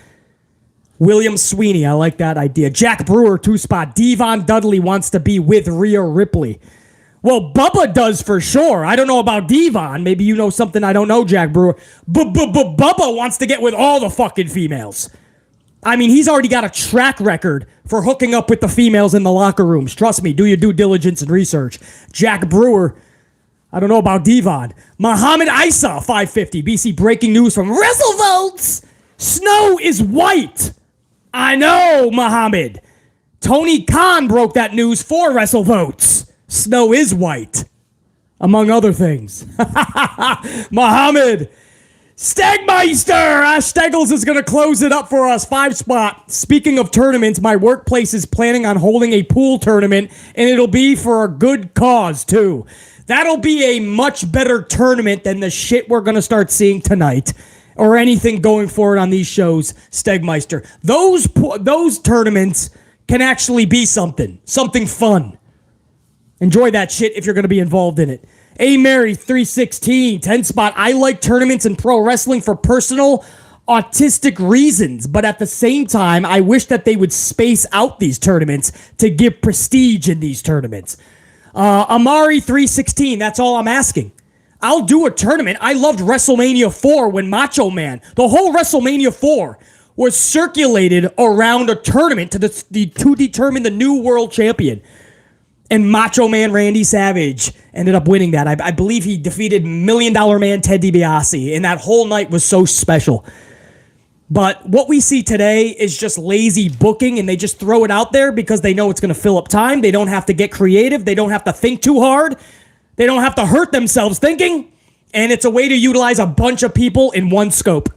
William Sweeney, I like that idea. Jack Brewer, 2-spot. Devon Dudley wants to be with Rhea Ripley. Well, Bubba does for sure. I don't know about Devon. Maybe you know something I don't know, Jack Brewer. Bubba wants to get with all the fucking females. I mean, he's already got a track record for hooking up with the females in the locker rooms. Trust me, do your due diligence and research. Jack Brewer, I don't know about Devon. Muhammad Isa, 550. BC breaking news from WrestleVotes. Snow is white. I know, Muhammad. Tony Khan broke that news for WrestleVotes. Snow is white, among other things. Muhammad. Stegmeister! Steggles is going to close it up for us. 5-spot. Speaking of tournaments, my workplace is planning on holding a pool tournament, and it'll be for a good cause, too. That'll be a much better tournament than the shit we're going to start seeing tonight. Or anything going forward on these shows, Stegmeister. Those tournaments can actually be something fun. Enjoy that shit if you're going to be involved in it. A Mary 316, 10-spot. I like tournaments in pro wrestling for personal autistic reasons, but at the same time, I wish that they would space out these tournaments to give prestige in these tournaments. Amari 316, that's all I'm asking. I'll do a tournament. I loved WrestleMania 4 when Macho Man, the whole WrestleMania 4 was circulated around a tournament to determine the new world champion. and Macho Man Randy Savage ended up winning that. I believe he defeated Million Dollar Man Ted DiBiase, and that whole night was so special. But what we see today is just lazy booking, and they just throw it out there because they know it's going to fill up time. They don't have to get creative. They don't have to think too hard. They don't have to hurt themselves thinking. And it's a way to utilize a bunch of people in one scope.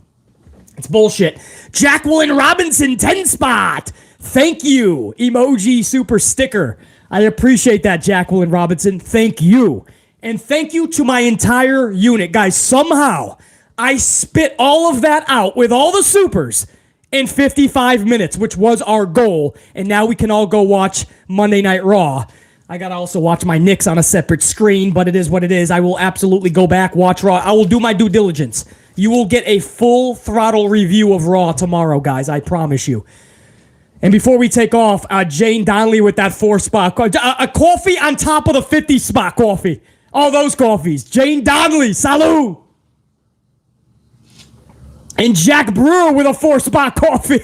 It's bullshit. Jacqueline Robinson, 10 spot. Thank you. Emoji super sticker. I appreciate that, Jacqueline Robinson. Thank you. And thank you to my entire unit. Guys, somehow I spit all of that out with all the supers in 55 minutes, which was our goal. And now we can all go watch Monday Night Raw. I got to also watch my Knicks on a separate screen, but it is what it is. I will absolutely go back, watch Raw. I will do my due diligence. You will get a full throttle review of Raw tomorrow, guys. I promise you. And before we take off, Jane Donnelly with that 4-spot. A coffee on top of the 50-spot coffee. All those coffees. Jane Donnelly, salud. And Jack Brewer with a 4-spot coffee.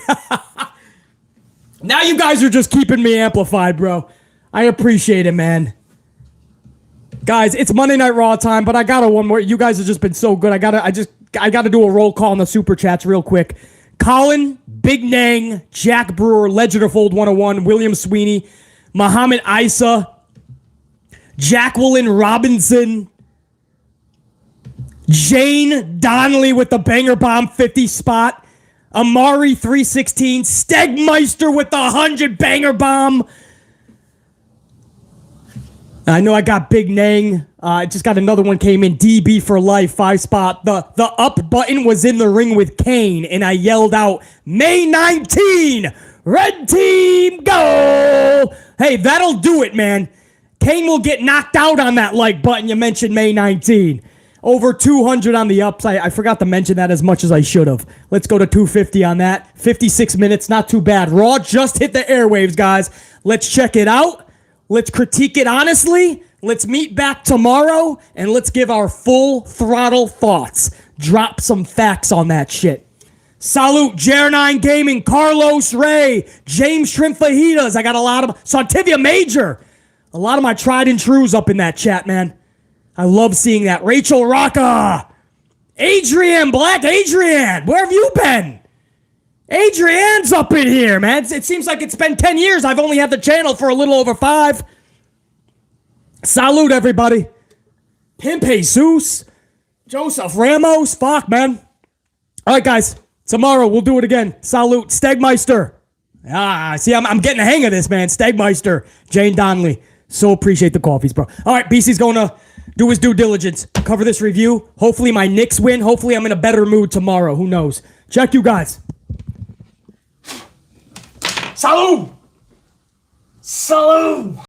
Now you guys are just keeping me amplified, bro. I appreciate it, man. Guys, it's Monday Night Raw time, but I got one more. You guys have just been so good. I gotta do a roll call in the super chats real quick. Colin, Big Nang, Jack Brewer, Legend of Old 101, William Sweeney, Muhammad Isa, Jacqueline Robinson, Jane Donnelly with the Banger Bomb 50 spot, Amari 316, Stegmeister with the 100 Banger Bomb. I know I got Big Nang. I just got another one came in. DB for life, 5-spot. The up button was in the ring with Kane, and I yelled out, May 19, Red Team, go! Hey, that'll do it, man. Kane will get knocked out on that like button. You mentioned May 19. Over 200 on the ups. I forgot to mention that as much as I should have. Let's go to 250 on that. 56 minutes, not too bad. Raw just hit the airwaves, guys. Let's check it out. Let's critique it honestly. Let's meet back tomorrow, and let's give our full throttle thoughts. Drop some facts on that shit. Salute, Jer9 Gaming, Carlos Ray, James Shrimp Fajitas. I got a lot of... Santivia Major. A lot of my tried and trues up in that chat, man. I love seeing that. Rachel Rocca. Adrian, Black Adrian. Where have you been? Adrian's up in here, man. It seems like it's been 10 years. I've only had the channel for a little over 5. Salute, everybody. Pimp Jesus. Joseph Ramos. Fuck, man. All right, guys. Tomorrow, we'll do it again. Salute. Stegmeister. See, I'm getting the hang of this, man. Stegmeister. Jane Donnelly. So appreciate the coffees, bro. All right, BC's going to do his due diligence. Cover this review. Hopefully my Knicks win. Hopefully I'm in a better mood tomorrow. Who knows? Check you guys. Salud! Salud!